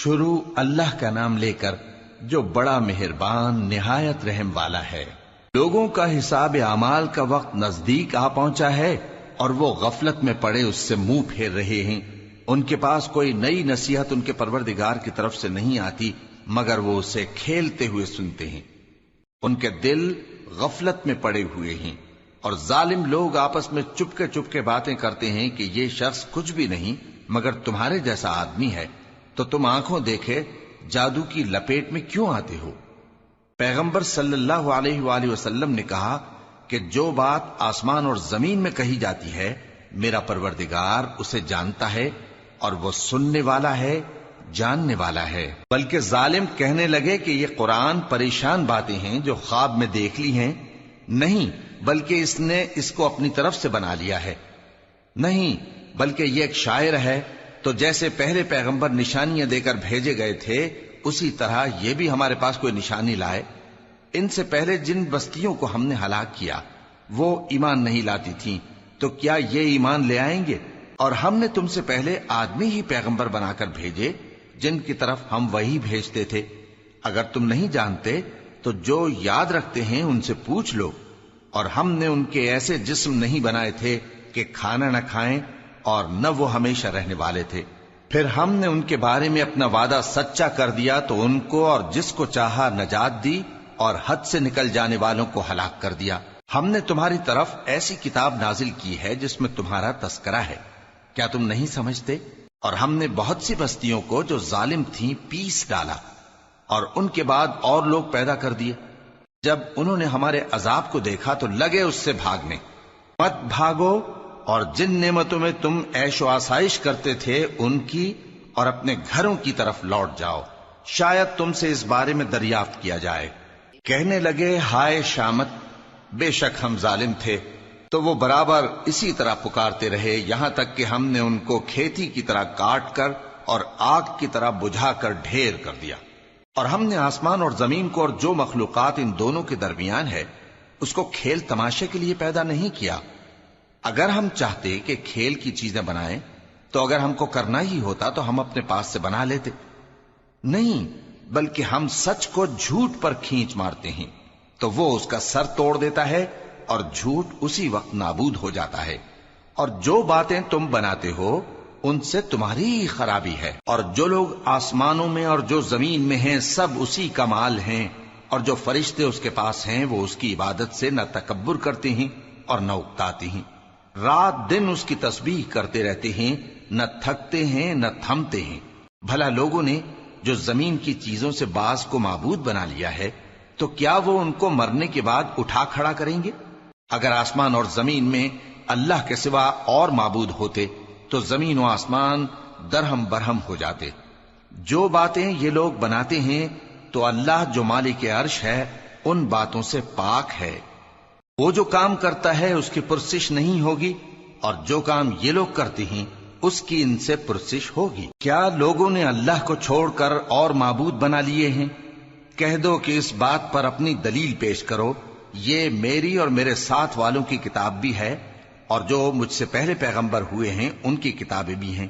شروع اللہ کا نام لے کر جو بڑا مہربان نہایت رحم والا ہے۔ لوگوں کا حساب اعمال کا وقت نزدیک آ پہنچا ہے اور وہ غفلت میں پڑے اس سے منہ پھیر رہے ہیں۔ ان کے پاس کوئی نئی نصیحت ان کے پروردگار کی طرف سے نہیں آتی مگر وہ اسے کھیلتے ہوئے سنتے ہیں۔ ان کے دل غفلت میں پڑے ہوئے ہیں اور ظالم لوگ آپس میں چپکے باتیں کرتے ہیں کہ یہ شخص کچھ بھی نہیں مگر تمہارے جیسا آدمی ہے، تو تم آنکھوں دیکھے جادو کی لپیٹ میں کیوں آتے ہو؟ پیغمبر صلی اللہ علیہ وآلہ وسلم نے کہا کہ جو بات آسمان اور زمین میں کہی جاتی ہے میرا پروردگار اسے جانتا ہے اور وہ سننے والا ہے، جاننے والا ہے۔ بلکہ ظالم کہنے لگے کہ یہ قرآن پریشان باتیں ہیں جو خواب میں دیکھ لی ہیں، نہیں بلکہ اس نے اس کو اپنی طرف سے بنا لیا ہے، نہیں بلکہ یہ ایک شاعر ہے۔ تو جیسے پہلے پیغمبر نشانیاں دے کر بھیجے گئے تھے اسی طرح یہ بھی ہمارے پاس کوئی نشانی لائے۔ ان سے پہلے جن بستیوں کو ہم نے ہلاک کیا وہ ایمان نہیں لاتی تھیں، تو کیا یہ ایمان لے آئیں گے؟ اور ہم نے تم سے پہلے آدمی ہی پیغمبر بنا کر بھیجے جن کی طرف ہم وہی بھیجتے تھے۔ اگر تم نہیں جانتے تو جو یاد رکھتے ہیں ان سے پوچھ لو۔ اور ہم نے ان کے ایسے جسم نہیں بنائے تھے کہ کھانا نہ کھائیں اور نہ وہ ہمیشہ رہنے والے تھے۔ پھر ہم نے ان کے بارے میں اپنا وعدہ سچا کر دیا تو ان کو اور جس کو چاہا نجات دی اور حد سے نکل جانے والوں کو ہلاک کر دیا۔ ہم نے تمہاری طرف ایسی کتاب نازل کی ہے جس میں تمہارا تذکرہ ہے، کیا تم نہیں سمجھتے؟ اور ہم نے بہت سی بستیوں کو جو ظالم تھیں پیس ڈالا اور ان کے بعد اور لوگ پیدا کر دیے۔ جب انہوں نے ہمارے عذاب کو دیکھا تو لگے اس سے بھاگنے۔ مت بھاگو اور جن نعمتوں میں تم عیش و آسائش کرتے تھے ان کی اور اپنے گھروں کی طرف لوٹ جاؤ، شاید تم سے اس بارے میں دریافت کیا جائے۔ کہنے لگے ہائے شامت، بے شک ہم ظالم تھے۔ تو وہ برابر اسی طرح پکارتے رہے یہاں تک کہ ہم نے ان کو کھیتی کی طرح کاٹ کر اور آگ کی طرح بجھا کر ڈھیر کر دیا۔ اور ہم نے آسمان اور زمین کو اور جو مخلوقات ان دونوں کے درمیان ہے اس کو کھیل تماشے کے لیے پیدا نہیں کیا۔ اگر ہم چاہتے کہ کھیل کی چیزیں بنائیں تو اگر ہم کو کرنا ہی ہوتا تو ہم اپنے پاس سے بنا لیتے، نہیں بلکہ ہم سچ کو جھوٹ پر کھینچ مارتے ہیں تو وہ اس کا سر توڑ دیتا ہے اور جھوٹ اسی وقت نابود ہو جاتا ہے۔ اور جو باتیں تم بناتے ہو ان سے تمہاری ہی خرابی ہے۔ اور جو لوگ آسمانوں میں اور جو زمین میں ہیں سب اسی کا مال ہیں، اور جو فرشتے اس کے پاس ہیں وہ اس کی عبادت سے نہ تکبر کرتے ہیں اور نہ اکتاتے ہیں، رات دن اس کی تسبیح کرتے رہتے ہیں، نہ تھکتے ہیں نہ تھمتے ہیں۔ بھلا لوگوں نے جو زمین کی چیزوں سے بعض کو معبود بنا لیا ہے تو کیا وہ ان کو مرنے کے بعد اٹھا کھڑا کریں گے؟ اگر آسمان اور زمین میں اللہ کے سوا اور معبود ہوتے تو زمین و آسمان درہم برہم ہو جاتے۔ جو باتیں یہ لوگ بناتے ہیں تو اللہ جو مالک عرش ہے ان باتوں سے پاک ہے۔ وہ جو کام کرتا ہے اس کی پرسش نہیں ہوگی، اور جو کام یہ لوگ کرتے ہیں اس کی ان سے پرسش ہوگی۔ کیا لوگوں نے اللہ کو چھوڑ کر اور معبود بنا لیے ہیں؟ کہہ دو کہ اس بات پر اپنی دلیل پیش کرو، یہ میری اور میرے ساتھ والوں کی کتاب بھی ہے اور جو مجھ سے پہلے پیغمبر ہوئے ہیں ان کی کتابیں بھی ہیں،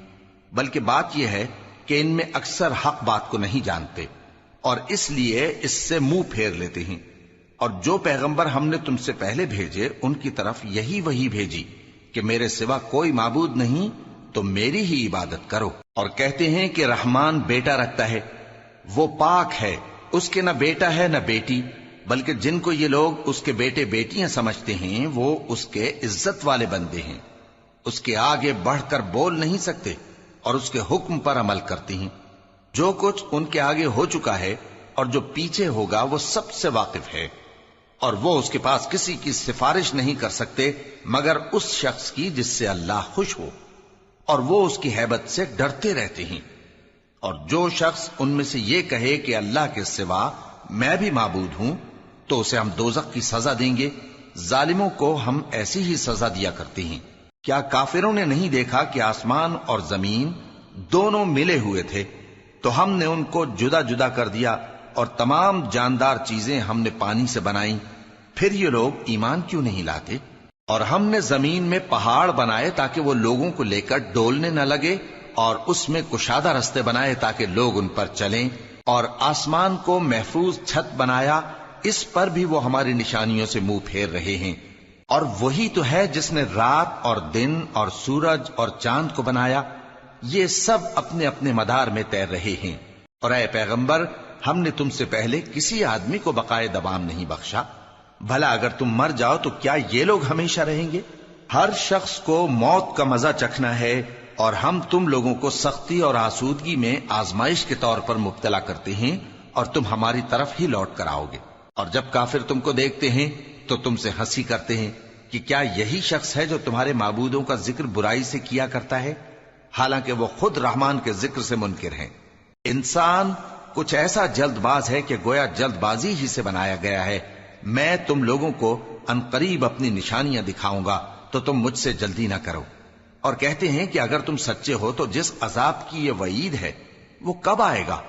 بلکہ بات یہ ہے کہ ان میں اکثر حق بات کو نہیں جانتے اور اس لیے اس سے منہ پھیر لیتے ہیں۔ اور جو پیغمبر ہم نے تم سے پہلے بھیجے ان کی طرف یہی وحی بھیجی کہ میرے سوا کوئی معبود نہیں تو میری ہی عبادت کرو۔ اور کہتے ہیں کہ رحمان بیٹا رکھتا ہے، وہ پاک ہے، اس کے نہ بیٹا ہے نہ بیٹی، بلکہ جن کو یہ لوگ اس کے بیٹے بیٹیاں سمجھتے ہیں وہ اس کے عزت والے بندے ہیں، اس کے آگے بڑھ کر بول نہیں سکتے اور اس کے حکم پر عمل کرتے ہیں۔ جو کچھ ان کے آگے ہو چکا ہے اور جو پیچھے ہوگا وہ سب سے واقف ہے، اور وہ اس کے پاس کسی کی سفارش نہیں کر سکتے مگر اس شخص کی جس سے اللہ خوش ہو، اور وہ اس کی ہیبت سے ڈرتے رہتے ہیں۔ اور جو شخص ان میں سے یہ کہے کہ اللہ کے سوا میں بھی معبود ہوں تو اسے ہم دوزخ کی سزا دیں گے، ظالموں کو ہم ایسی ہی سزا دیا کرتے ہیں۔ کیا کافروں نے نہیں دیکھا کہ آسمان اور زمین دونوں ملے ہوئے تھے تو ہم نے ان کو جدا جدا کر دیا، اور تمام جاندار چیزیں ہم نے پانی سے بنائیں، پھر یہ لوگ ایمان کیوں نہیں لاتے؟ اور ہم نے زمین میں پہاڑ بنائے تاکہ وہ لوگوں کو لے کر ڈولنے نہ لگے، اور اس میں کشادہ رستے بنائے تاکہ لوگ ان پر چلیں، اور آسمان کو محفوظ چھت بنایا، اس پر بھی وہ ہماری نشانیوں سے منہ پھیر رہے ہیں۔ اور وہی تو ہے جس نے رات اور دن اور سورج اور چاند کو بنایا، یہ سب اپنے اپنے مدار میں تیر رہے ہیں۔ اور اے پیغمبر، ہم نے تم سے پہلے کسی آدمی کو بقائے دوام نہیں بخشا، بھلا اگر تم مر جاؤ تو کیا یہ لوگ ہمیشہ رہیں گے؟ ہر شخص کو موت کا مزہ چکھنا ہے، اور ہم تم لوگوں کو سختی اور آسودگی میں آزمائش کے طور پر مبتلا کرتے ہیں، اور تم ہماری طرف ہی لوٹ کر آؤ گے۔ اور جب کافر تم کو دیکھتے ہیں تو تم سے ہنسی کرتے ہیں کہ کیا یہی شخص ہے جو تمہارے معبودوں کا ذکر برائی سے کیا کرتا ہے، حالانکہ وہ خود رحمان کے ذکر سے منکر ہیں۔ انسان کچھ ایسا جلد باز ہے کہ گویا جلد بازی ہی سے بنایا گیا ہے۔ میں تم لوگوں کو عنقریب اپنی نشانیاں دکھاؤں گا تو تم مجھ سے جلدی نہ کرو۔ اور کہتے ہیں کہ اگر تم سچے ہو تو جس عذاب کی یہ وعید ہے وہ کب آئے گا؟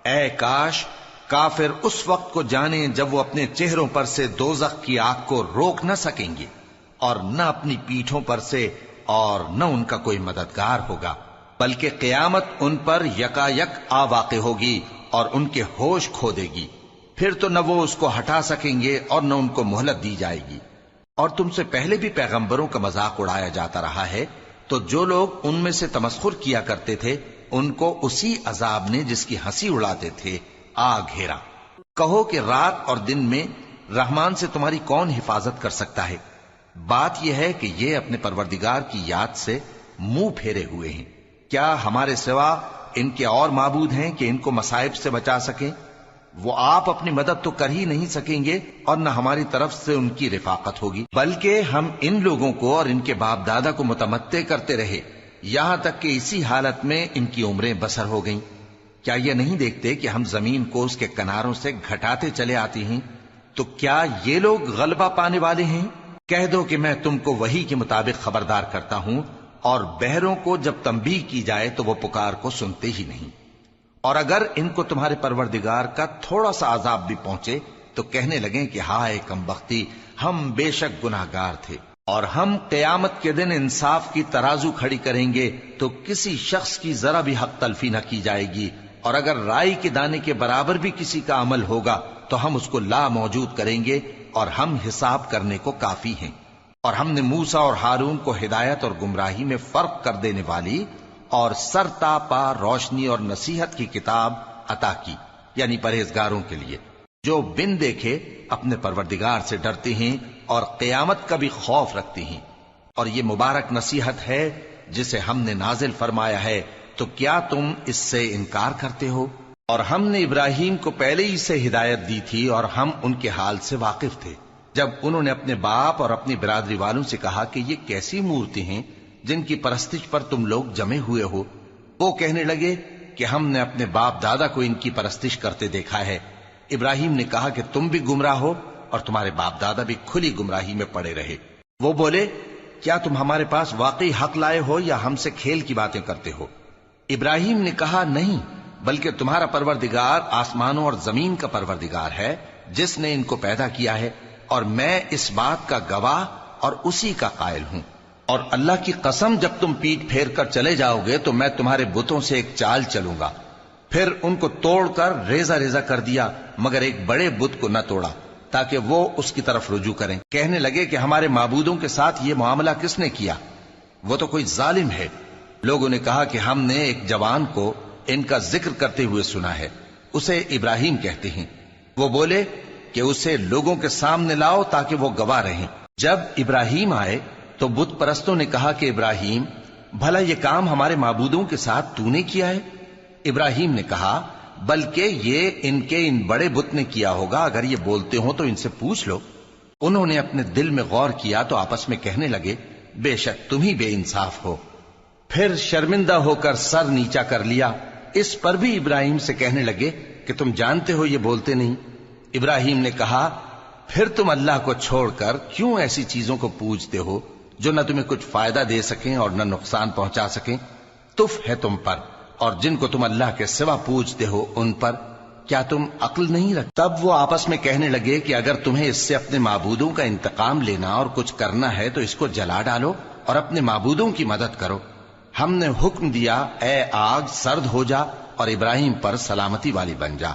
اے کاش کافر اس وقت کو جانیں جب وہ اپنے چہروں پر سے دوزخ کی آگ کو روک نہ سکیں گے، اور نہ اپنی پیٹھوں پر سے، اور نہ ان کا کوئی مددگار ہوگا، بلکہ قیامت ان پر یکا یک آ واقع ہوگی اور ان کے ہوش کھو دے گی۔ پھر تو نہ وہ اس کو ہٹا سکیں گے اور نہ ان کو مہلت دی جائے گی۔ اور تم سے پہلے بھی پیغمبروں کا مذاق اڑایا جاتا رہا ہے، تو جو لوگ ان میں سے تمسخر کیا کرتے تھے ان کو اسی عذاب نے جس کی ہنسی اڑاتے تھے آ گھیرا۔ کہو کہ رات اور دن میں رحمان سے تمہاری کون حفاظت کر سکتا ہے؟ بات یہ ہے کہ یہ اپنے پروردگار کی یاد سے منہ پھیرے ہوئے ہیں۔ کیا ہمارے سوا ان کے اور معبود ہیں کہ ان کو مصائب سے بچا سکیں؟ وہ آپ اپنی مدد تو کر ہی نہیں سکیں گے، اور نہ ہماری طرف سے ان کی رفاقت ہوگی، بلکہ ہم ان لوگوں کو اور ان کے باپ دادا کو متمتع کرتے رہے، یہاں تک کہ اسی حالت میں ان کی عمریں بسر ہو گئیں۔ کیا یہ نہیں دیکھتے کہ ہم زمین کو اس کے کناروں سے گھٹاتے چلے آتے ہیں؟ تو کیا یہ لوگ غلبہ پانے والے ہیں؟ کہہ دو کہ میں تم کو وحی کے مطابق خبردار کرتا ہوں، اور بہروں کو جب تنبیہ کی جائے تو وہ پکار کو سنتے ہی نہیں۔ اور اگر ان کو تمہارے پروردگار کا تھوڑا سا عذاب بھی پہنچے تو کہنے لگیں کہ ہائے کمبختی، ہم بے شک گناہگار تھے۔ اور ہم قیامت کے دن انصاف کی ترازو کھڑی کریں گے تو کسی شخص کی ذرا بھی حق تلفی نہ کی جائے گی، اور اگر رائی کے دانے کے برابر بھی کسی کا عمل ہوگا تو ہم اس کو لا موجود کریں گے، اور ہم حساب کرنے کو کافی ہیں۔ اور ہم نے موسیٰ اور ہارون کو ہدایت اور گمراہی میں فرق کر دینے والی اور سر تا پا روشنی اور نصیحت کی کتاب عطا کی، یعنی پرہیزگاروں کے لیے جو بن دیکھے اپنے پروردگار سے ڈرتے ہیں اور قیامت کا بھی خوف رکھتے ہیں۔ اور یہ مبارک نصیحت ہے جسے ہم نے نازل فرمایا ہے، تو کیا تم اس سے انکار کرتے ہو؟ اور ہم نے ابراہیم کو پہلے ہی سے ہدایت دی تھی، اور ہم ان کے حال سے واقف تھے جب انہوں نے اپنے باپ اور اپنی برادری والوں سے کہا کہ یہ کیسی مورتی ہیں جن کی پرستش پر تم لوگ جمے ہوئے ہو؟ وہ کہنے لگے کہ ہم نے اپنے باپ دادا کو ان کی پرستش کرتے دیکھا ہے۔ ابراہیم نے کہا کہ تم بھی گمراہ ہو اور تمہارے باپ دادا بھی کھلی گمراہی میں پڑے رہے۔ وہ بولے کیا تم ہمارے پاس واقعی حق لائے ہو یا ہم سے کھیل کی باتیں کرتے ہو؟ ابراہیم نے کہا نہیں، بلکہ تمہارا پروردگار آسمانوں اور زمین کا پروردگار ہے جس نے ان کو پیدا کیا ہے، اور میں اس بات کا گواہ اور اسی کا قائل ہوں۔ اور اللہ کی قسم جب تم پیٹ پھیر کر چلے جاؤ گے تو میں تمہارے بتوں سے ایک چال چلوں گا۔ پھر ان کو توڑ کر ریزہ ریزہ کر دیا، مگر ایک بڑے بت کو نہ توڑا تاکہ وہ اس کی طرف رجوع کریں۔ کہنے لگے کہ ہمارے معبودوں کے ساتھ یہ معاملہ کس نے کیا؟ وہ تو کوئی ظالم ہے۔ لوگوں نے کہا کہ ہم نے ایک جوان کو ان کا ذکر کرتے ہوئے سنا ہے، اسے ابراہیم کہتے ہیں۔ وہ بولے کہ اسے لوگوں کے سامنے لاؤ تاکہ وہ گواہ رہیں۔ جب ابراہیم آئے تو بت پرستوں نے کہا کہ ابراہیم، بھلا یہ کام ہمارے معبودوں کے ساتھ تو نے کیا ہے؟ ابراہیم نے کہا بلکہ یہ ان بڑے بت نے کیا ہوگا، اگر یہ بولتے ہوں تو ان سے پوچھ لو۔ انہوں نے اپنے دل میں غور کیا تو آپس میں کہنے لگے بے شک تم ہی بے انصاف ہو۔ پھر شرمندہ ہو کر سر نیچا کر لیا۔ اس پر بھی ابراہیم سے کہنے لگے کہ تم جانتے ہو یہ بولتے نہیں۔ ابراہیم نے کہا پھر تم اللہ کو چھوڑ کر کیوں ایسی چیزوں کو پوجتے ہو جو نہ تمہیں کچھ فائدہ دے سکیں اور نہ نقصان پہنچا سکیں؟ تف ہے تم پر اور جن کو تم اللہ کے سوا پوجتے ہو ان پر، کیا تم عقل نہیں رکھتے؟ تب وہ آپس میں کہنے لگے کہ اگر تمہیں اس سے اپنے معبودوں کا انتقام لینا اور کچھ کرنا ہے تو اس کو جلا ڈالو اور اپنے معبودوں کی مدد کرو۔ ہم نے حکم دیا اے آگ سرد ہو جا اور ابراہیم پر سلامتی والی بن جا۔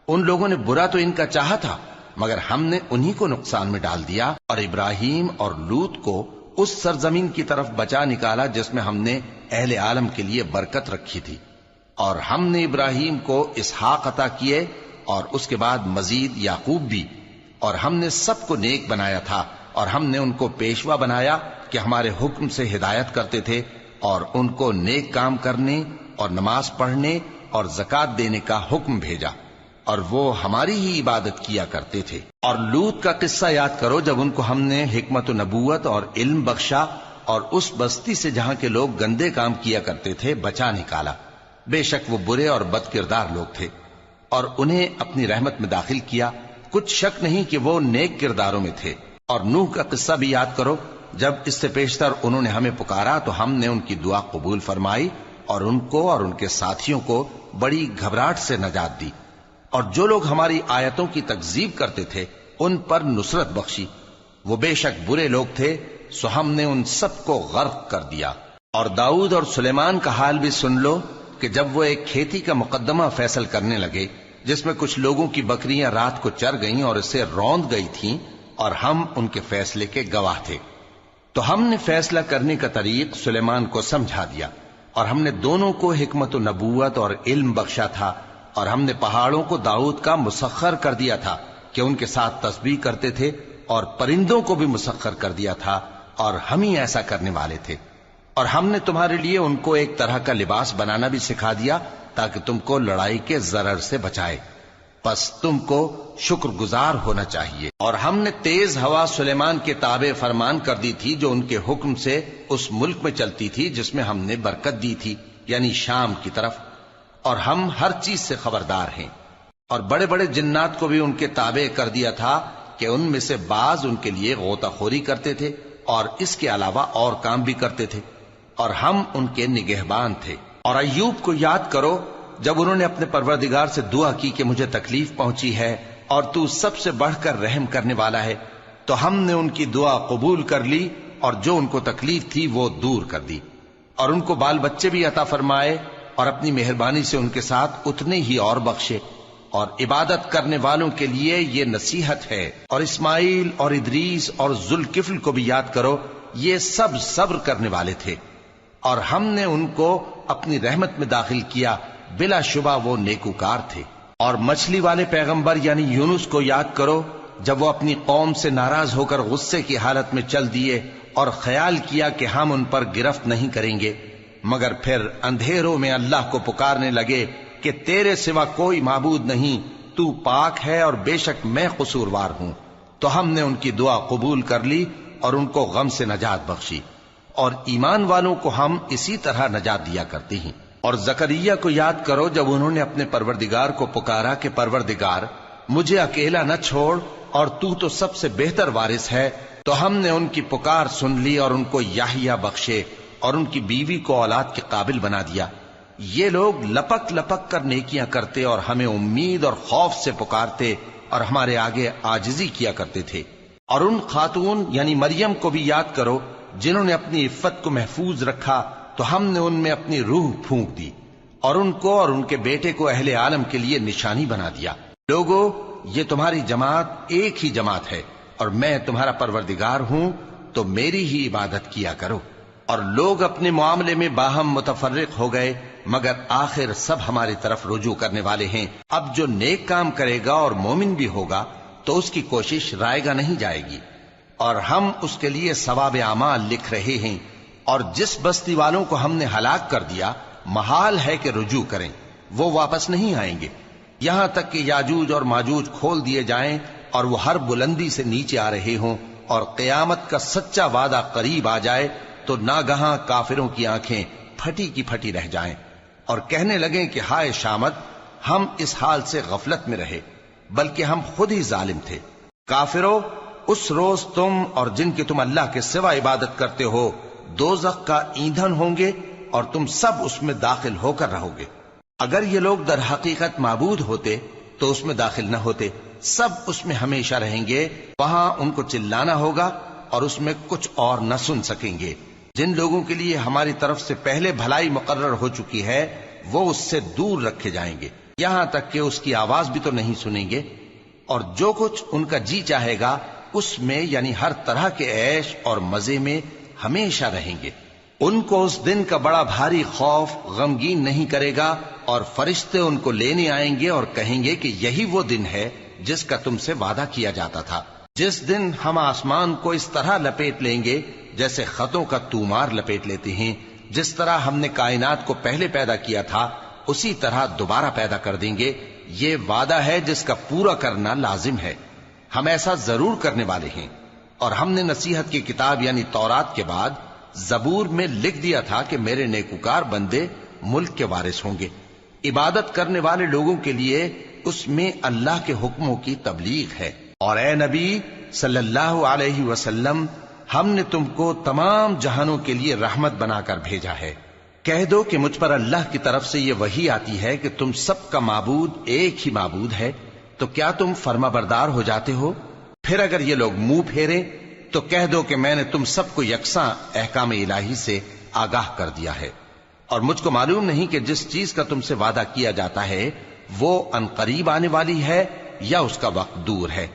ان لوگوں نے برا تو ان کا چاہا تھا، مگر ہم نے انہی کو نقصان میں ڈال دیا اور ابراہیم اور لوط کو اس سرزمین کی طرف بچا نکالا جس میں ہم نے اہل عالم کے لیے برکت رکھی تھی۔ اور ہم نے ابراہیم کو اسحاق عطا کیے اور اس کے بعد مزید یعقوب بھی، اور ہم نے سب کو نیک بنایا تھا، اور ہم نے ان کو پیشوا بنایا کہ ہمارے حکم سے ہدایت کرتے تھے، اور ان کو نیک کام کرنے اور نماز پڑھنے اور زکات دینے کا حکم بھیجا، اور وہ ہماری ہی عبادت کیا کرتے تھے۔ اور لوط کا قصہ یاد کرو جب ان کو ہم نے حکمت و نبوت اور علم بخشا اور اس بستی سے جہاں کے لوگ گندے کام کیا کرتے تھے بچا نکالا۔ بے شک وہ برے اور بد کردار لوگ تھے، اور انہیں اپنی رحمت میں داخل کیا، کچھ شک نہیں کہ وہ نیک کرداروں میں تھے۔ اور نوح کا قصہ بھی یاد کرو جب اس سے پیشتر انہوں نے ہمیں پکارا تو ہم نے ان کی دعا قبول فرمائی اور ان کو اور ان کے ساتھیوں کو بڑی گھبراہٹ سے نجات دی، اور جو لوگ ہماری آیتوں کی تکذیب کرتے تھے ان پر نصرت بخشی۔ وہ بے شک برے لوگ تھے، سو ہم نے ان سب کو غرق کر دیا۔ اور داؤد اور سلیمان کا حال بھی سن لو کہ جب وہ ایک کھیتی کا مقدمہ فیصل کرنے لگے جس میں کچھ لوگوں کی بکریاں رات کو چر گئیں اور اسے روند گئی تھیں، اور ہم ان کے فیصلے کے گواہ تھے، تو ہم نے فیصلہ کرنے کا طریق سلیمان کو سمجھا دیا، اور ہم نے دونوں کو حکمت و نبوت اور علم بخشا تھا، اور ہم نے پہاڑوں کو داؤد کا مسخر کر دیا تھا کہ ان کے ساتھ تسبیح کرتے تھے، اور پرندوں کو بھی مسخر کر دیا تھا، اور ہم ہی ایسا کرنے والے تھے۔ اور ہم نے تمہارے لیے ان کو ایک طرح کا لباس بنانا بھی سکھا دیا تاکہ تم کو لڑائی کے ضرر سے بچائے، پس تم کو شکر گزار ہونا چاہیے۔ اور ہم نے تیز ہوا سلیمان کے تابع فرمان کر دی تھی جو ان کے حکم سے اس ملک میں چلتی تھی جس میں ہم نے برکت دی تھی، یعنی شام کی طرف، اور ہم ہر چیز سے خبردار ہیں۔ اور بڑے بڑے جنات کو بھی ان کے تابع کر دیا تھا کہ ان میں سے بعض ان کے لیے غوطہ خوری کرتے تھے اور اس کے علاوہ اور کام بھی کرتے تھے، اور ہم ان کے نگہبان تھے۔ اور ایوب کو یاد کرو جب انہوں نے اپنے پروردگار سے دعا کی کہ مجھے تکلیف پہنچی ہے اور تو سب سے بڑھ کر رحم کرنے والا ہے، تو ہم نے ان کی دعا قبول کر لی اور جو ان کو تکلیف تھی وہ دور کر دی، اور ان کو بال بچے بھی عطا فرمائے، اور اپنی مہربانی سے ان کے ساتھ اتنے ہی اور بخشے۔ اور عبادت کرنے والوں کے لیے یہ نصیحت ہے۔ اور اسماعیل اور ادریس اور ذوالکفل کو بھی یاد کرو، یہ سب صبر کرنے والے تھے، اور ہم نے ان کو اپنی رحمت میں داخل کیا، بلا شبہ وہ نیکوکار تھے۔ اور مچھلی والے پیغمبر یعنی یونس کو یاد کرو جب وہ اپنی قوم سے ناراض ہو کر غصے کی حالت میں چل دیے اور خیال کیا کہ ہم ان پر گرفت نہیں کریں گے، مگر پھر اندھیروں میں اللہ کو پکارنے لگے کہ تیرے سوا کوئی معبود نہیں، تو پاک ہے اور بے شک میں قصوروار ہوں، تو ہم نے ان کی دعا قبول کر لی اور ان کو غم سے نجات بخشی، اور ایمان والوں کو ہم اسی طرح نجات دیا کرتے ہیں۔ اور زکریا کو یاد کرو جب انہوں نے اپنے پروردگار کو پکارا کہ پروردگار مجھے اکیلا نہ چھوڑ اور تو سب سے بہتر وارث ہے، تو ہم نے ان کی پکار سن لی اور ان کو یحییٰ بخشے اور ان کی بیوی کو اولاد کے قابل بنا دیا۔ یہ لوگ لپک لپک کر نیکیاں کرتے اور ہمیں امید اور خوف سے پکارتے اور ہمارے آگے عاجزی کیا کرتے تھے۔ اور ان خاتون یعنی مریم کو بھی یاد کرو جنہوں نے اپنی عفت کو محفوظ رکھا، تو ہم نے ان میں اپنی روح پھونک دی اور ان کو اور ان کے بیٹے کو اہل عالم کے لیے نشانی بنا دیا۔ لوگو، یہ تمہاری جماعت ایک ہی جماعت ہے اور میں تمہارا پروردگار ہوں، تو میری ہی عبادت کیا کرو۔ اور لوگ اپنے معاملے میں باہم متفرق ہو گئے، مگر آخر سب ہماری طرف رجوع کرنے والے ہیں۔ اب جو نیک کام کرے گا اور مومن بھی ہوگا تو اس کی کوشش رائے گا نہیں جائے گی، اور ہم اس کے لیے ثواب اعمال لکھ رہے ہیں۔ اور جس بستی والوں کو ہم نے ہلاک کر دیا، محال ہے کہ رجوع کریں، وہ واپس نہیں آئیں گے، یہاں تک کہ یاجوج اور ماجوج کھول دیے جائیں اور وہ ہر بلندی سے نیچے آ رہے ہوں، اور قیامت کا سچا وعدہ قریب آ جائے تو ناگہاں کافروں کی آنکھیں پھٹی کی پھٹی رہ جائیں اور کہنے لگیں کہ ہائے شامت، ہم اس حال سے غفلت میں رہے، بلکہ ہم خود ہی ظالم تھے۔ کافرو، اس روز تم اور جن کی تم اللہ کے سوا عبادت کرتے ہو دوزخ کا ایندھن ہوں گے، اور تم سب اس میں داخل ہو کر رہو گے۔ اگر یہ لوگ در حقیقت معبود ہوتے تو اس میں داخل نہ ہوتے، سب اس میں ہمیشہ رہیں گے، وہاں ان کو چلانا ہوگا اور اس میں کچھ اور نہ سن سکیں گے۔ جن لوگوں کے لیے ہماری طرف سے پہلے بھلائی مقرر ہو چکی ہے وہ اس سے دور رکھے جائیں گے، یہاں تک کہ اس کی آواز بھی تو نہیں سنیں گے، اور جو کچھ ان کا جی چاہے گا اس میں یعنی ہر طرح کے عیش اور مزے میں ہمیشہ رہیں گے۔ ان کو اس دن کا بڑا بھاری خوف غمگین نہیں کرے گا، اور فرشتے ان کو لینے آئیں گے اور کہیں گے کہ یہی وہ دن ہے جس کا تم سے وعدہ کیا جاتا تھا، جس دن ہم آسمان کو اس طرح لپیٹ لیں گے جیسے خطوں کا تومار لپیٹ لیتے ہیں، جس طرح ہم نے کائنات کو پہلے پیدا کیا تھا اسی طرح دوبارہ پیدا کر دیں گے۔ یہ وعدہ ہے جس کا پورا کرنا لازم ہے، ہم ایسا ضرور کرنے والے ہیں۔ اور ہم نے نصیحت کی کتاب یعنی تورات کے بعد زبور میں لکھ دیا تھا کہ میرے نیکوکار بندے ملک کے وارث ہوں گے۔ عبادت کرنے والے لوگوں کے لیے اس میں اللہ کے حکموں کی تبلیغ ہے۔ اور اے نبی صلی اللہ علیہ وسلم، ہم نے تم کو تمام جہانوں کے لیے رحمت بنا کر بھیجا ہے۔ کہہ دو کہ مجھ پر اللہ کی طرف سے یہ وحی آتی ہے کہ تم سب کا معبود ایک ہی معبود ہے، تو کیا تم فرما بردار ہو جاتے ہو؟ پھر اگر یہ لوگ منہ پھیرے تو کہہ دو کہ میں نے تم سب کو یکساں احکام الہی سے آگاہ کر دیا ہے، اور مجھ کو معلوم نہیں کہ جس چیز کا تم سے وعدہ کیا جاتا ہے وہ عنقریب آنے والی ہے یا اس کا وقت دور ہے۔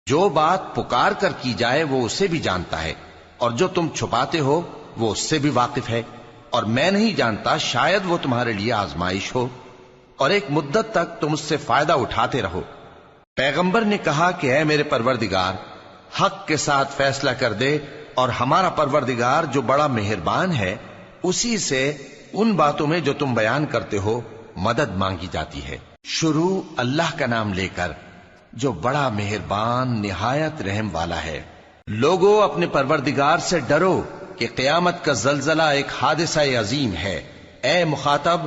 جو بات پکار کر کی جائے وہ اسے بھی جانتا ہے، اور جو تم چھپاتے ہو وہ اس سے بھی واقف ہے، اور میں نہیں جانتا شاید وہ تمہارے لیے آزمائش ہو، اور ایک مدت تک تم اس سے فائدہ اٹھاتے رہو۔ پیغمبر نے کہا کہ اے میرے پروردگار، حق کے ساتھ فیصلہ کر دے، اور ہمارا پروردگار جو بڑا مہربان ہے اسی سے ان باتوں میں جو تم بیان کرتے ہو مدد مانگی جاتی ہے۔ شروع اللہ کا نام لے کر جو بڑا مہربان نہایت رحم والا ہے۔ لوگو اپنے پروردگار سے ڈرو کہ قیامت کا زلزلہ ایک حادثہ عظیم ہے۔ اے مخاطب،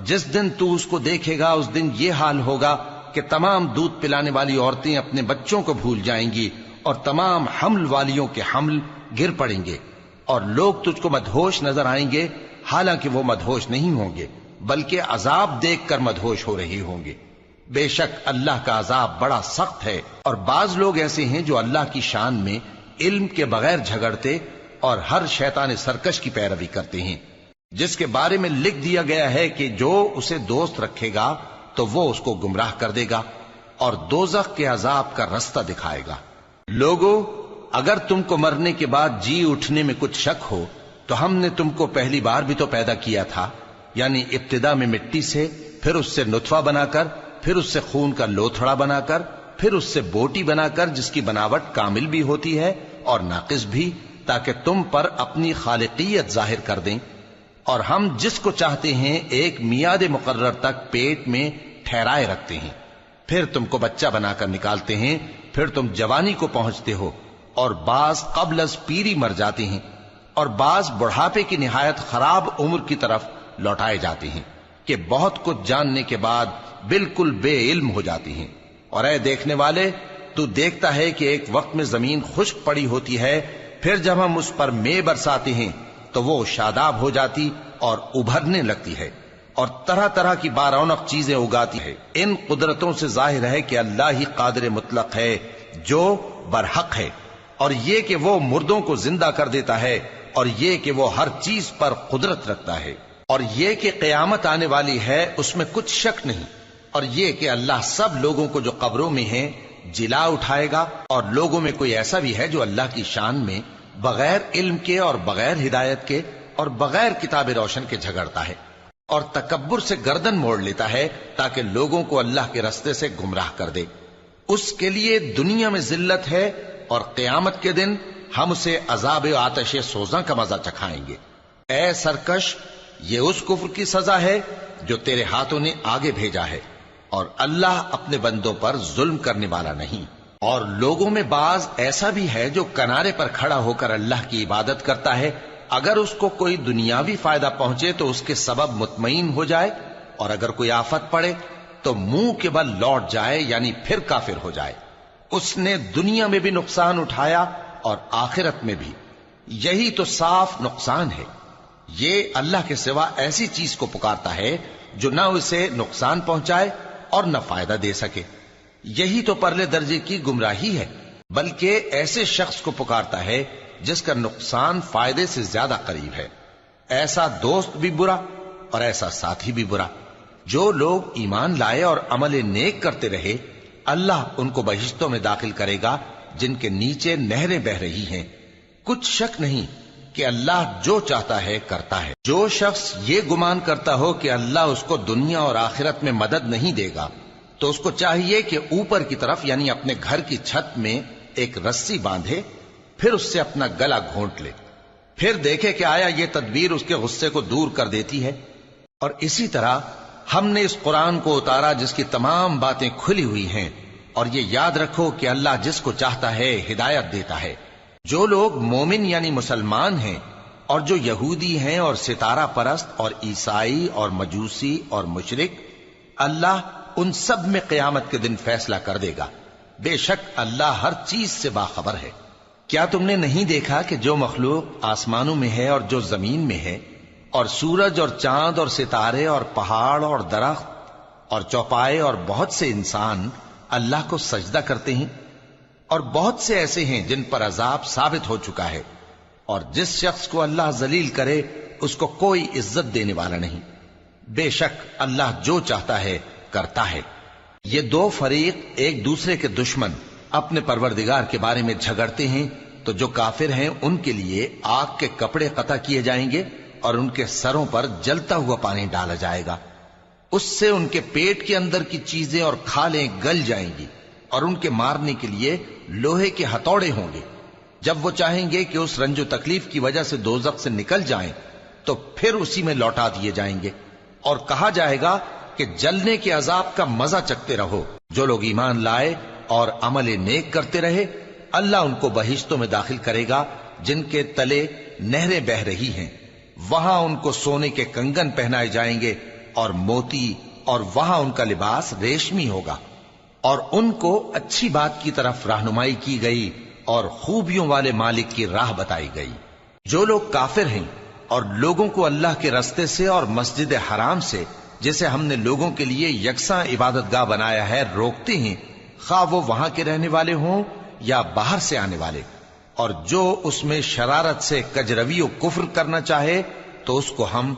جس دن تو اس کو دیکھے گا اس دن یہ حال ہوگا کہ تمام دودھ پلانے والی عورتیں اپنے بچوں کو بھول جائیں گی، اور تمام حمل والیوں کے حمل گر پڑیں گے، اور لوگ تجھ کو مدہوش نظر آئیں گے، حالانکہ وہ مدہوش نہیں ہوں گے بلکہ عذاب دیکھ کر مدہوش ہو رہے ہوں گے۔ بے شک اللہ کا عذاب بڑا سخت ہے۔ اور بعض لوگ ایسے ہیں جو اللہ کی شان میں علم کے بغیر جھگڑتے اور ہر شیطان سرکش کی پیروی کرتے ہیں، جس کے بارے میں لکھ دیا گیا ہے کہ جو اسے دوست رکھے گا تو وہ اس کو گمراہ کر دے گا اور دوزخ کے عذاب کا رستہ دکھائے گا۔ لوگو، اگر تم کو مرنے کے بعد جی اٹھنے میں کچھ شک ہو تو ہم نے تم کو پہلی بار بھی تو پیدا کیا تھا، یعنی ابتدا میں مٹی سے، پھر اس سے نطفہ بنا کر، پھر اس سے خون کا لوتھڑا بنا کر، پھر اس سے بوٹی بنا کر جس کی بناوٹ کامل بھی ہوتی ہے اور ناقص بھی، تاکہ تم پر اپنی خالقیت ظاہر کر دیں۔ اور ہم جس کو چاہتے ہیں ایک میعاد مقرر تک پیٹ میں ٹھہرائے رکھتے ہیں، پھر تم کو بچہ بنا کر نکالتے ہیں، پھر تم جوانی کو پہنچتے ہو، اور بعض قبل از پیری مر جاتے ہیں، اور بعض بڑھاپے کی نہایت خراب عمر کی طرف لوٹائے جاتے ہیں کہ بہت کچھ جاننے کے بعد بالکل بے علم ہو جاتی ہیں۔ اور اے دیکھنے والے، تو دیکھتا ہے کہ ایک وقت میں زمین خشک پڑی ہوتی ہے، پھر جب ہم اس پر مے برساتے ہیں تو وہ شاداب ہو جاتی اور ابھرنے لگتی ہے، اور طرح طرح کی بارونق چیزیں اگاتی ہے۔ ان قدرتوں سے ظاہر ہے کہ اللہ ہی قادر مطلق ہے جو برحق ہے، اور یہ کہ وہ مردوں کو زندہ کر دیتا ہے، اور یہ کہ وہ ہر چیز پر قدرت رکھتا ہے، اور یہ کہ قیامت آنے والی ہے اس میں کچھ شک نہیں، اور یہ کہ اللہ سب لوگوں کو جو قبروں میں ہیں جلا اٹھائے گا، اور لوگوں میں کوئی ایسا بھی ہے جو اللہ کی شان میں بغیر علم کے اور بغیر ہدایت کے اور بغیر کتاب روشن کے جھگڑتا ہے، اور تکبر سے گردن موڑ لیتا ہے تاکہ لوگوں کو اللہ کے رستے سے گمراہ کر دے۔ اس کے لیے دنیا میں ذلت ہے، اور قیامت کے دن ہم اسے عذاب آتش سوزاں کا مزہ چکھائیں گے۔ اے سرکش، یہ اس کفر کی سزا ہے جو تیرے ہاتھوں نے آگے بھیجا ہے، اور اللہ اپنے بندوں پر ظلم کرنے والا نہیں۔ اور لوگوں میں بعض ایسا بھی ہے جو کنارے پر کھڑا ہو کر اللہ کی عبادت کرتا ہے، اگر اس کو کوئی دنیاوی فائدہ پہنچے تو اس کے سبب مطمئن ہو جائے، اور اگر کوئی آفت پڑے تو منہ کے بل لوٹ جائے، یعنی پھر کافر ہو جائے۔ اس نے دنیا میں بھی نقصان اٹھایا اور آخرت میں بھی، یہی تو صاف نقصان ہے۔ یہ اللہ کے سوا ایسی چیز کو پکارتا ہے جو نہ اسے نقصان پہنچائے اور نہ فائدہ دے سکے، یہی تو پرلے درجے کی گمراہی ہے۔ بلکہ ایسے شخص کو پکارتا ہے جس کا نقصان فائدے سے زیادہ قریب ہے۔ ایسا دوست بھی برا اور ایسا ساتھی بھی برا۔ جو لوگ ایمان لائے اور عمل نیک کرتے رہے، اللہ ان کو بہشتوں میں داخل کرے گا جن کے نیچے نہریں بہ رہی ہیں۔ کچھ شک نہیں کہ اللہ جو چاہتا ہے کرتا ہے۔ جو شخص یہ گمان کرتا ہو کہ اللہ اس کو دنیا اور آخرت میں مدد نہیں دے گا، تو اس کو چاہیے کہ اوپر کی طرف یعنی اپنے گھر کی چھت میں ایک رسی باندھے، پھر اس سے اپنا گلا گھونٹ لے، پھر دیکھے کہ آیا یہ تدبیر اس کے غصے کو دور کر دیتی ہے۔ اور اسی طرح ہم نے اس قرآن کو اتارا جس کی تمام باتیں کھلی ہوئی ہیں، اور یہ یاد رکھو کہ اللہ جس کو چاہتا ہے ہدایت دیتا ہے۔ جو لوگ مومن یعنی مسلمان ہیں اور جو یہودی ہیں اور ستارہ پرست اور عیسائی اور مجوسی اور مشرک، اللہ ان سب میں قیامت کے دن فیصلہ کر دے گا۔ بے شک اللہ ہر چیز سے باخبر ہے۔ کیا تم نے نہیں دیکھا کہ جو مخلوق آسمانوں میں ہے اور جو زمین میں ہے، اور سورج اور چاند اور ستارے اور پہاڑ اور درخت اور چوپائے اور بہت سے انسان اللہ کو سجدہ کرتے ہیں، اور بہت سے ایسے ہیں جن پر عذاب ثابت ہو چکا ہے، اور جس شخص کو اللہ ذلیل کرے اس کو کوئی عزت دینے والا نہیں۔ بے شک اللہ جو چاہتا ہے کرتا ہے۔ یہ دو فریق ایک دوسرے کے دشمن اپنے پروردگار کے بارے میں جھگڑتے ہیں، تو جو کافر ہیں ان کے لیے آگ کے کپڑے قطع کیے جائیں گے اور ان کے سروں پر جلتا ہوا پانی ڈالا جائے گا۔ اس سے ان کے پیٹ کے اندر کی چیزیں اور کھالیں گل جائیں گی، اور ان کے مارنے کے لیے لوہے کے ہتھوڑے ہوں گے۔ جب وہ چاہیں گے کہ اس رنج و تکلیف کی وجہ سے دوزخ سے نکل جائیں تو پھر اسی میں لوٹا دیے جائیں گے، اور کہا جائے گا کہ جلنے کے عذاب کا مزہ چکھتے رہو۔ جو لوگ ایمان لائے اور عمل نیک کرتے رہے، اللہ ان کو بہشتوں میں داخل کرے گا جن کے تلے نہریں بہ رہی ہیں۔ وہاں ان کو سونے کے کنگن پہنائے جائیں گے اور موتی، اور وہاں ان کا لباس ریشمی ہوگا، اور ان کو اچھی بات کی طرف رہنمائی کی گئی اور خوبیوں والے مالک کی راہ بتائی گئی۔ جو لوگ کافر ہیں اور لوگوں کو اللہ کے رستے سے اور مسجد حرام سے، جسے ہم نے لوگوں کے لیے یکساں عبادت گاہ بنایا ہے، روکتے ہیں، خواہ وہ وہاں کے رہنے والے ہوں یا باہر سے آنے والے، اور جو اس میں شرارت سے کجروی و کفر کرنا چاہے تو اس کو ہم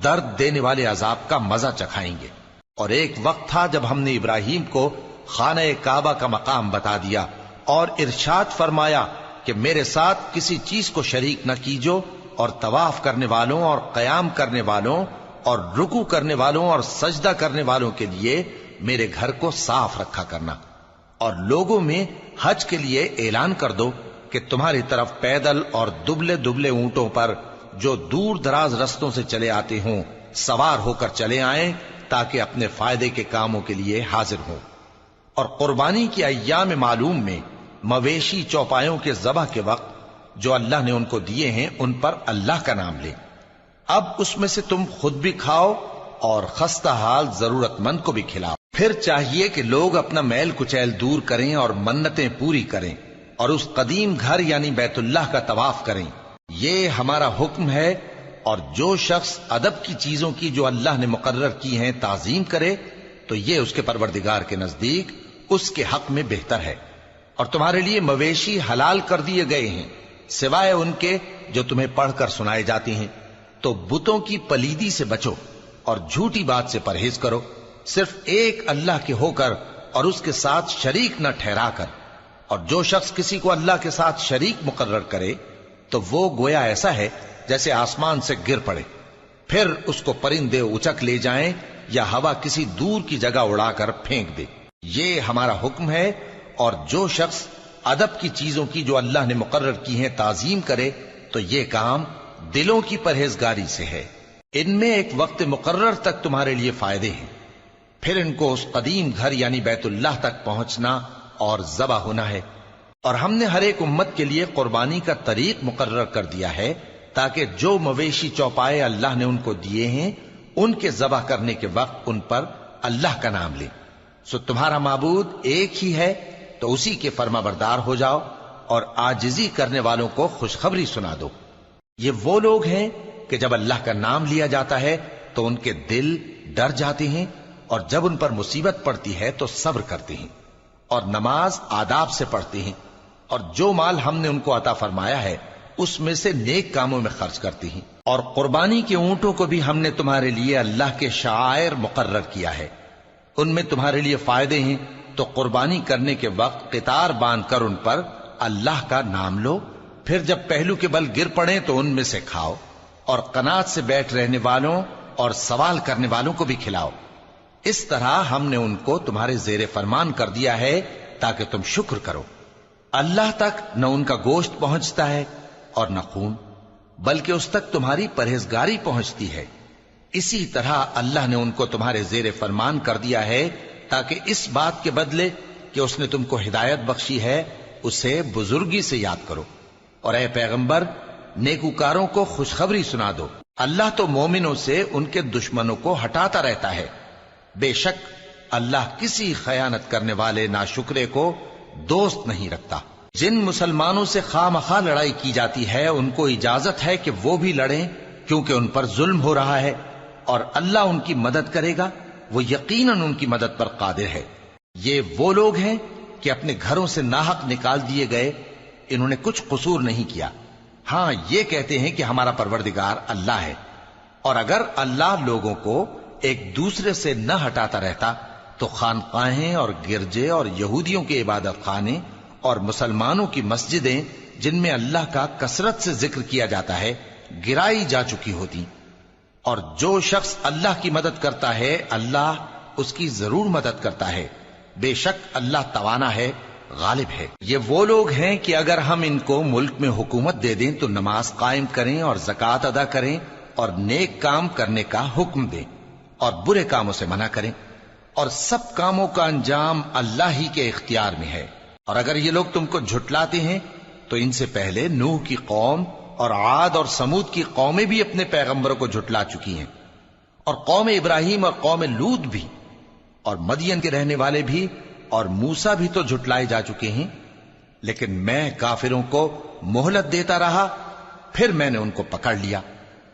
درد دینے والے عذاب کا مزہ چکھائیں گے۔ اور ایک وقت تھا جب ہم نے ابراہیم کو خانہ کعبہ کا مقام بتا دیا اور ارشاد فرمایا کہ میرے ساتھ کسی چیز کو شریک نہ کیجو، اور طواف کرنے والوں اور قیام کرنے والوں اور رکوع کرنے والوں اور سجدہ کرنے والوں کے لیے میرے گھر کو صاف رکھا کرنا۔ اور لوگوں میں حج کے لیے اعلان کر دو کہ تمہاری طرف پیدل اور دبلے دبلے اونٹوں پر جو دور دراز رستوں سے چلے آتے ہوں سوار ہو کر چلے آئیں، تاکہ اپنے فائدے کے کاموں کے لیے حاضر ہوں۔ اور قربانی کی ایام معلوم میں مویشی چوپایوں کے ذبح کے وقت جو اللہ نے ان کو دیے ہیں ان پر اللہ کا نام لیں۔ اب اس میں سے تم خود بھی کھاؤ اور خستہ حال ضرورت مند کو بھی کھلاؤ۔ پھر چاہیے کہ لوگ اپنا میل کچیل دور کریں اور منتیں پوری کریں، اور اس قدیم گھر یعنی بیت اللہ کا طواف کریں۔ یہ ہمارا حکم ہے، اور جو شخص ادب کی چیزوں کی جو اللہ نے مقرر کی ہیں تعظیم کرے تو یہ اس کے پروردگار کے نزدیک اس کے حق میں بہتر ہے۔ اور تمہارے لیے مویشی حلال کر دیے گئے ہیں سوائے ان کے جو تمہیں پڑھ کر سنائے جاتے ہیں۔ تو بتوں کی پلیدی سے بچو اور جھوٹی بات سے پرہیز کرو، صرف ایک اللہ کے ہو کر اور اس کے ساتھ شریک نہ ٹھہرا کر۔ اور جو شخص کسی کو اللہ کے ساتھ شریک مقرر کرے تو وہ گویا ایسا ہے جیسے آسمان سے گر پڑے، پھر اس کو پرندے اچک لے جائیں یا ہوا کسی دور کی جگہ اڑا کر پھینک دے۔ یہ ہمارا حکم ہے، اور جو شخص ادب کی چیزوں کی جو اللہ نے مقرر کی ہیں تعظیم کرے تو یہ کام دلوں کی پرہیزگاری سے ہے۔ ان میں ایک وقت مقرر تک تمہارے لیے فائدے ہیں، پھر ان کو اس قدیم گھر یعنی بیت اللہ تک پہنچنا اور ذبح ہونا ہے۔ اور ہم نے ہر ایک امت کے لیے قربانی کا طریق مقرر کر دیا ہے، تاکہ جو مویشی چوپائے اللہ نے ان کو دیے ہیں ان کے ذبح کرنے کے وقت ان پر اللہ کا نام لیں۔ سو تمہارا معبود ایک ہی ہے، تو اسی کے فرما بردار ہو جاؤ اور عاجزی کرنے والوں کو خوشخبری سنا دو۔ یہ وہ لوگ ہیں کہ جب اللہ کا نام لیا جاتا ہے تو ان کے دل ڈر جاتے ہیں، اور جب ان پر مصیبت پڑتی ہے تو صبر کرتے ہیں، اور نماز آداب سے پڑھتے ہیں۔ اور جو مال ہم نے ان کو عطا فرمایا ہے اس میں سے نیک کاموں میں خرچ کرتی ہیں، اور قربانی کے اونٹوں کو بھی ہم نے تمہارے لیے اللہ کے شعائر مقرر کیا ہے، ان میں تمہارے لیے فائدے ہیں، تو قربانی کرنے کے وقت قطار باندھ کر ان پر اللہ کا نام لو، پھر جب پہلو کے بل گر پڑیں تو ان میں سے کھاؤ، اور قناعت سے بیٹھ رہنے والوں اور سوال کرنے والوں کو بھی کھلاؤ۔ اس طرح ہم نے ان کو تمہارے زیر فرمان کر دیا ہے تاکہ تم شکر کرو۔ اللہ تک نہ ان کا گوشت پہنچتا ہے اور نہ خون، بلکہ اس تک تمہاری پرہیزگاری پہنچتی ہے۔ اسی طرح اللہ نے ان کو تمہارے زیر فرمان کر دیا ہے تاکہ اس بات کے بدلے کہ اس نے تم کو ہدایت بخشی ہے اسے بزرگی سے یاد کرو۔ اور اے پیغمبر، نیکوکاروں کو خوشخبری سنا دو، اللہ تو مومنوں سے ان کے دشمنوں کو ہٹاتا رہتا ہے، بے شک اللہ کسی خیانت کرنے والے ناشکرے کو دوست نہیں رکھتا۔ جن مسلمانوں سے خواہ مخواہ لڑائی کی جاتی ہے ان کو اجازت ہے کہ وہ بھی لڑیں، کیونکہ ان پر ظلم ہو رہا ہے، اور اللہ ان کی مدد کرے گا، وہ یقیناً ان کی مدد پر قادر ہے۔ یہ وہ لوگ ہیں کہ اپنے گھروں سے ناحق نکال دیے گئے، انہوں نے کچھ قصور نہیں کیا، ہاں یہ کہتے ہیں کہ ہمارا پروردگار اللہ ہے۔ اور اگر اللہ لوگوں کو ایک دوسرے سے نہ ہٹاتا رہتا تو خانقاہیں اور گرجے اور یہودیوں کے عبادت خانے اور مسلمانوں کی مسجدیں جن میں اللہ کا کثرت سے ذکر کیا جاتا ہے گرائی جا چکی ہوتی۔ اور جو شخص اللہ کی مدد کرتا ہے اللہ اس کی ضرور مدد کرتا ہے، بے شک اللہ توانا ہے، غالب ہے۔ یہ وہ لوگ ہیں کہ اگر ہم ان کو ملک میں حکومت دے دیں تو نماز قائم کریں اور زکوٰۃ ادا کریں اور نیک کام کرنے کا حکم دیں اور برے کاموں سے منع کریں، اور سب کاموں کا انجام اللہ ہی کے اختیار میں ہے۔ اور اگر یہ لوگ تم کو جھٹلاتے ہیں تو ان سے پہلے نوح کی قوم اور عاد اور سمود کی قومیں بھی اپنے پیغمبروں کو جھٹلا چکی ہیں، اور قوم ابراہیم اور قوم لوط بھی، اور مدین کے رہنے والے بھی، اور موسیٰ بھی تو جھٹلائے جا چکے ہیں، لیکن میں کافروں کو مہلت دیتا رہا، پھر میں نے ان کو پکڑ لیا،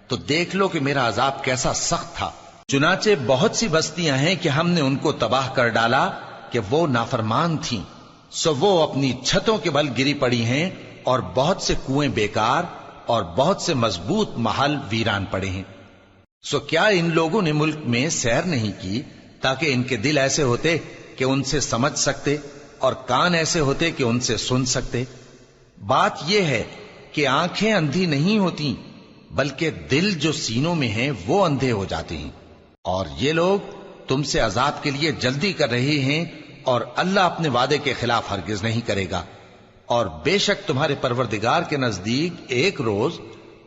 تو دیکھ لو کہ میرا عذاب کیسا سخت تھا۔ چنانچہ بہت سی بستیاں ہیں کہ ہم نے ان کو تباہ کر ڈالا کہ وہ نافرمان تھیں، سو وہ اپنی چھتوں کے بل گری پڑی ہیں، اور بہت سے کنویں بیکار اور بہت سے مضبوط محل ویران پڑے ہیں۔ سو کیا ان لوگوں نے ملک میں سیر نہیں کی تاکہ ان کے دل ایسے ہوتے کہ ان سے سمجھ سکتے اور کان ایسے ہوتے کہ ان سے سن سکتے؟ بات یہ ہے کہ آنکھیں اندھی نہیں ہوتی، بلکہ دل جو سینوں میں ہیں وہ اندھے ہو جاتے ہیں۔ اور یہ لوگ تم سے عذاب کے لیے جلدی کر رہے ہیں، اور اللہ اپنے وعدے کے خلاف ہرگز نہیں کرے گا۔ اور بے شک تمہارے پروردگار کے نزدیک ایک روز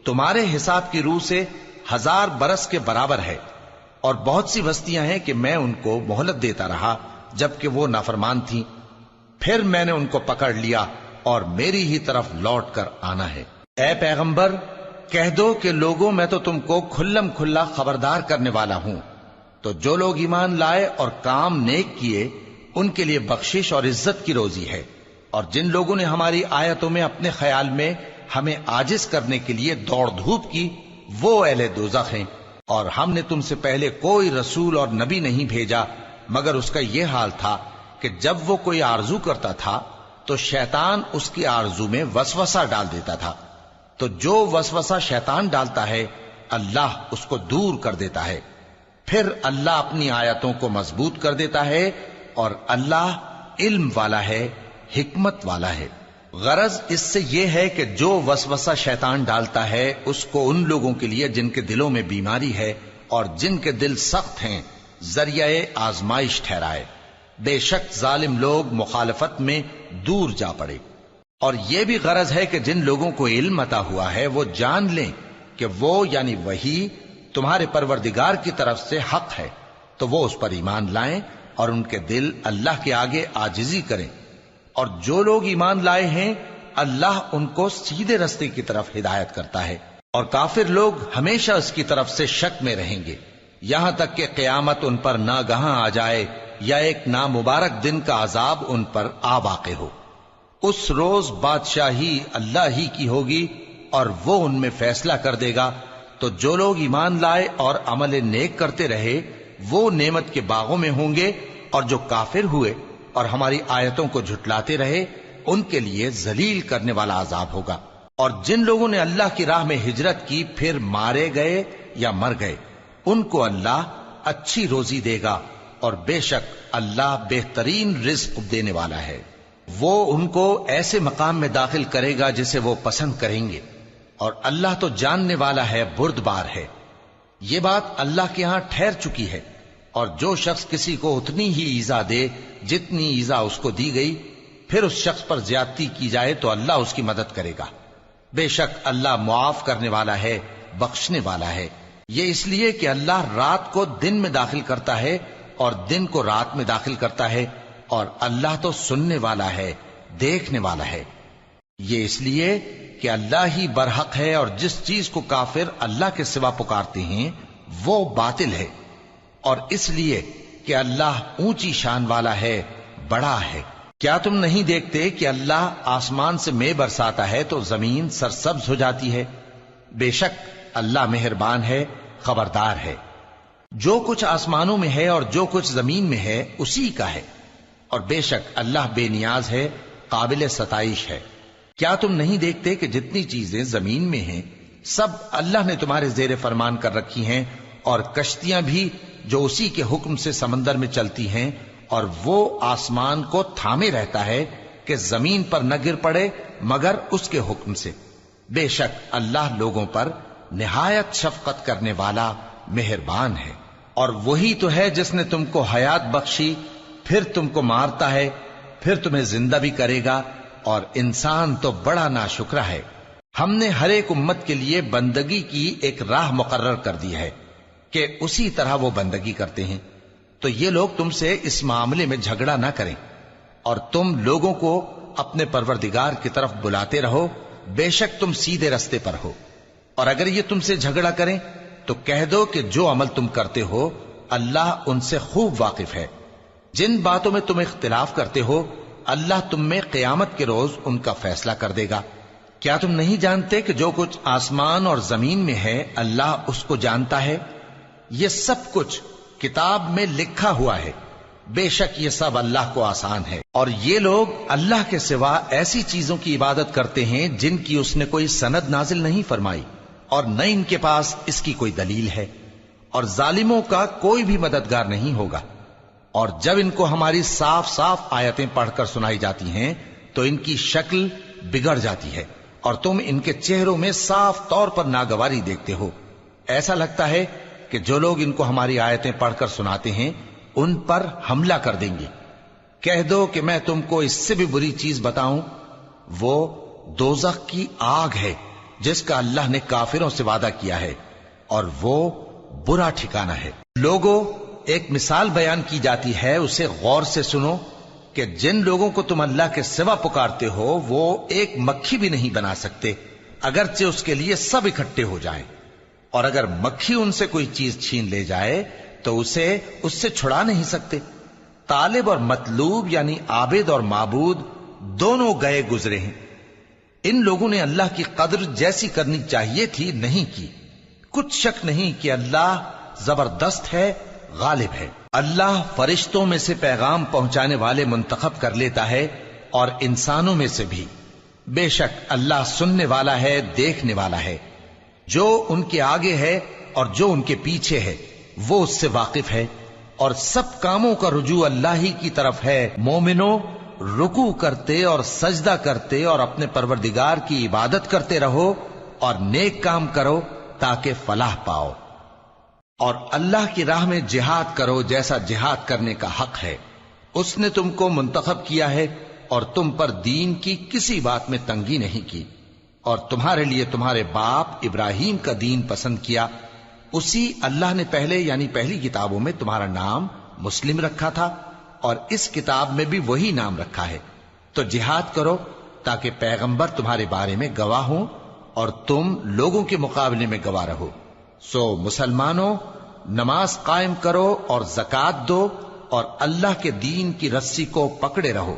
تمہارے حساب کی روح سے 1000 برس کے برابر ہے۔ اور بہت سی بستیاں ہیں کہ میں ان کو مہلت دیتا رہا جبکہ وہ نافرمان تھیں، پھر میں نے ان کو پکڑ لیا اور میری ہی طرف لوٹ کر آنا ہے۔ اے پیغمبر، کہہ دو کہ لوگوں میں تو تم کو کھلم کھلا خبردار کرنے والا ہوں، تو جو لوگ ایمان لائے اور کام نیک کیے ان کے لیے بخشش اور عزت کی روزی ہے، اور جن لوگوں نے ہماری آیتوں میں اپنے خیال میں ہمیں عاجز کرنے کے لیے دوڑ دھوپ کی وہ اہل دوزخ ہیں۔ اور ہم نے تم سے پہلے کوئی رسول اور نبی نہیں بھیجا مگر اس کا یہ حال تھا کہ جب وہ کوئی آرزو کرتا تھا تو شیطان اس کی آرزو میں وسوسہ ڈال دیتا تھا، تو جو وسوسہ شیطان ڈالتا ہے اللہ اس کو دور کر دیتا ہے، پھر اللہ اپنی آیتوں کو مضبوط کر دیتا ہے، اور اللہ علم والا ہے، حکمت والا ہے۔ غرض اس سے یہ ہے کہ جو وسوسہ شیطان ڈالتا ہے اس کو ان لوگوں کے لیے جن کے دلوں میں بیماری ہے اور جن کے دل سخت ہیں ذریعہ آزمائش ٹھہرائے۔ بے شک ظالم لوگ مخالفت میں دور جا پڑے۔ اور یہ بھی غرض ہے کہ جن لوگوں کو علم عطا ہوا ہے وہ جان لیں کہ وہ یعنی وحی تمہارے پروردگار کی طرف سے حق ہے، تو وہ اس پر ایمان لائیں اور ان کے دل اللہ کے آگے عاجزی کریں۔ اور جو لوگ ایمان لائے ہیں اللہ ان کو سیدھے رستے کی طرف ہدایت کرتا ہے، اور کافر لوگ ہمیشہ اس کی طرف سے شک میں رہیں گے یہاں تک کہ قیامت ان پر ناگہاں آ جائے یا ایک نامبارک دن کا عذاب ان پر آ واقع ہو۔ اس روز بادشاہی اللہ ہی کی ہوگی اور وہ ان میں فیصلہ کر دے گا، تو جو لوگ ایمان لائے اور عمل نیک کرتے رہے وہ نعمت کے باغوں میں ہوں گے، اور جو کافر ہوئے اور ہماری آیتوں کو جھٹلاتے رہے ان کے لیے ذلیل کرنے والا عذاب ہوگا۔ اور جن لوگوں نے اللہ کی راہ میں ہجرت کی پھر مارے گئے یا مر گئے ان کو اللہ اچھی روزی دے گا، اور بے شک اللہ بہترین رزق دینے والا ہے۔ وہ ان کو ایسے مقام میں داخل کرے گا جسے وہ پسند کریں گے، اور اللہ تو جاننے والا ہے، بردبار ہے۔ یہ بات اللہ کے ہاں ٹھہر چکی ہے، اور جو شخص کسی کو اتنی ہی ایذا دے جتنی ایذا اس کو دی گئی، پھر اس شخص پر زیادتی کی جائے تو اللہ اس کی مدد کرے گا۔ بے شک اللہ معاف کرنے والا ہے، بخشنے والا ہے۔ یہ اس لیے کہ اللہ رات کو دن میں داخل کرتا ہے اور دن کو رات میں داخل کرتا ہے، اور اللہ تو سننے والا ہے، دیکھنے والا ہے۔ یہ اس لیے کہ اللہ ہی برحق ہے، اور جس چیز کو کافر اللہ کے سوا پکارتے ہیں وہ باطل ہے، اور اس لیے کہ اللہ اونچی شان والا ہے، بڑا ہے۔ کیا تم نہیں دیکھتے کہ اللہ آسمان سے مے برساتا ہے تو زمین سرسبز ہو جاتی ہے؟ بے شک اللہ مہربان ہے، خبردار ہے۔ جو کچھ آسمانوں میں ہے اور جو کچھ زمین میں ہے اسی کا ہے، اور بے شک اللہ بے نیاز ہے، قابل ستائش ہے۔ کیا تم نہیں دیکھتے کہ جتنی چیزیں زمین میں ہیں سب اللہ نے تمہارے زیر فرمان کر رکھی ہیں، اور کشتیاں بھی جو اسی کے حکم سے سمندر میں چلتی ہیں، اور وہ آسمان کو تھامے رہتا ہے کہ زمین پر نہ گر پڑے مگر اس کے حکم سے۔ بے شک اللہ لوگوں پر نہایت شفقت کرنے والا مہربان ہے۔ اور وہی تو ہے جس نے تم کو حیات بخشی، پھر تم کو مارتا ہے، پھر تمہیں زندہ بھی کرے گا، اور انسان تو بڑا ناشکرا ہے۔ ہم نے ہر ایک امت کے لیے بندگی کی ایک راہ مقرر کر دی ہے کہ اسی طرح وہ بندگی کرتے ہیں، تو یہ لوگ تم سے اس معاملے میں جھگڑا نہ کریں، اور تم لوگوں کو اپنے پروردگار کی طرف بلاتے رہو، بے شک تم سیدھے رستے پر ہو۔ اور اگر یہ تم سے جھگڑا کریں تو کہہ دو کہ جو عمل تم کرتے ہو اللہ ان سے خوب واقف ہے۔ جن باتوں میں تم اختلاف کرتے ہو اللہ تم میں قیامت کے روز ان کا فیصلہ کر دے گا۔ کیا تم نہیں جانتے کہ جو کچھ آسمان اور زمین میں ہے اللہ اس کو جانتا ہے؟ یہ سب کچھ کتاب میں لکھا ہوا ہے، بے شک یہ سب اللہ کو آسان ہے۔ اور یہ لوگ اللہ کے سوا ایسی چیزوں کی عبادت کرتے ہیں جن کی اس نے کوئی سند نازل نہیں فرمائی، اور نہ ان کے پاس اس کی کوئی دلیل ہے، اور ظالموں کا کوئی بھی مددگار نہیں ہوگا۔ اور جب ان کو ہماری صاف صاف آیتیں پڑھ کر سنائی جاتی ہیں تو ان کی شکل بگڑ جاتی ہے، اور تم ان کے چہروں میں صاف طور پر ناگواری دیکھتے ہو۔ ایسا لگتا ہے کہ جو لوگ ان کو ہماری آیتیں پڑھ کر سناتے ہیں ان پر حملہ کر دیں گے۔ کہہ دو کہ میں تم کو اس سے بھی بری چیز بتاؤں، وہ دوزخ کی آگ ہے جس کا اللہ نے کافروں سے وعدہ کیا ہے، اور وہ برا ٹھکانہ ہے۔ لوگوں، ایک مثال بیان کی جاتی ہے، اسے غور سے سنو کہ جن لوگوں کو تم اللہ کے سوا پکارتے ہو وہ ایک مکھی بھی نہیں بنا سکتے اگرچہ اس کے لیے سب اکٹھے ہو جائیں، اور اگر مکھی ان سے کوئی چیز چھین لے جائے تو اسے اس سے چھڑا نہیں سکتے۔ طالب اور مطلوب یعنی عابد اور معبود دونوں گئے گزرے ہیں۔ ان لوگوں نے اللہ کی قدر جیسی کرنی چاہیے تھی نہیں کی۔ کچھ شک نہیں کہ اللہ زبردست ہے، غالب ہے۔ اللہ فرشتوں میں سے پیغام پہنچانے والے منتخب کر لیتا ہے اور انسانوں میں سے بھی۔ بے شک اللہ سننے والا ہے، دیکھنے والا ہے۔ جو ان کے آگے ہے اور جو ان کے پیچھے ہے وہ اس سے واقف ہے، اور سب کاموں کا رجوع اللہ ہی کی طرف ہے۔ مومنوں، رکوع کرتے اور سجدہ کرتے اور اپنے پروردگار کی عبادت کرتے رہو اور نیک کام کرو تاکہ فلاح پاؤ، اور اللہ کی راہ میں جہاد کرو جیسا جہاد کرنے کا حق ہے۔ اس نے تم کو منتخب کیا ہے اور تم پر دین کی کسی بات میں تنگی نہیں کی، اور تمہارے لیے تمہارے باپ ابراہیم کا دین پسند کیا۔ اسی اللہ نے پہلے یعنی پہلی کتابوں میں تمہارا نام مسلم رکھا تھا، اور اس کتاب میں بھی وہی نام رکھا ہے۔ تو جہاد کرو تاکہ پیغمبر تمہارے بارے میں گواہ ہوں اور تم لوگوں کے مقابلے میں گواہ رہو۔ سو مسلمانوں، نماز قائم کرو اور زکوٰۃ دو اور اللہ کے دین کی رسی کو پکڑے رہو،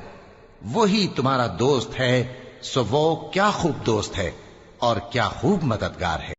وہی تمہارا دوست ہے۔ سو وہ کیا خوب دوست ہے اور کیا خوب مددگار ہے۔